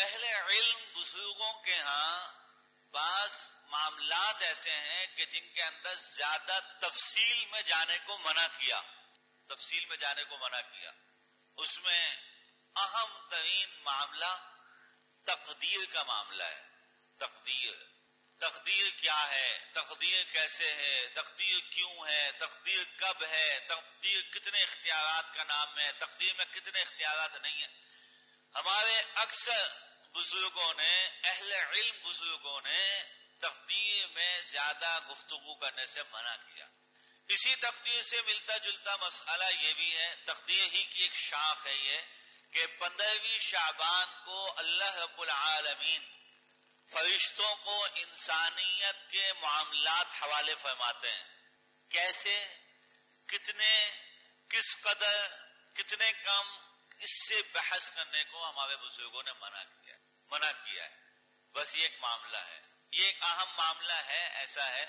اہل علم بزرگوں کے ہاں بعض معاملات ایسے ہیں کہ جن کے اندر زیادہ تفصیل میں جانے کو منع کیا، تفصیل میں جانے کو منع کیا. اس میں اہم ترین معاملہ تقدیر کا معاملہ ہے. تقدیر کیا ہے، تقدیر کیسے ہے، تقدیر کیوں ہے، تقدیر کب ہے، تقدیر کتنے اختیارات کا نام ہے، تقدیر میں کتنے اختیارات نہیں ہیں. ہمارے اکثر بزرگوں نے، اہل علم بزرگوں نے تقدیر میں زیادہ گفتگو کرنے سے منع کیا. اسی تقدیر سے ملتا جلتا مسئلہ یہ بھی ہے، تقدیر ہی کی ایک شاخ ہے یہ کہ 15ویں شعبان کو اللہ رب العالمین فرشتوں کو انسانیت کے معاملات حوالے فرماتے ہیں. کیسے، کتنے، کس قدر، کتنے کم، اس سے بحث کرنے کو ہمارے بزرگوں نے منع کیا ہے. بس یہ ایک معاملہ ہے، یہ ایک اہم معاملہ ہے. ایسا ہے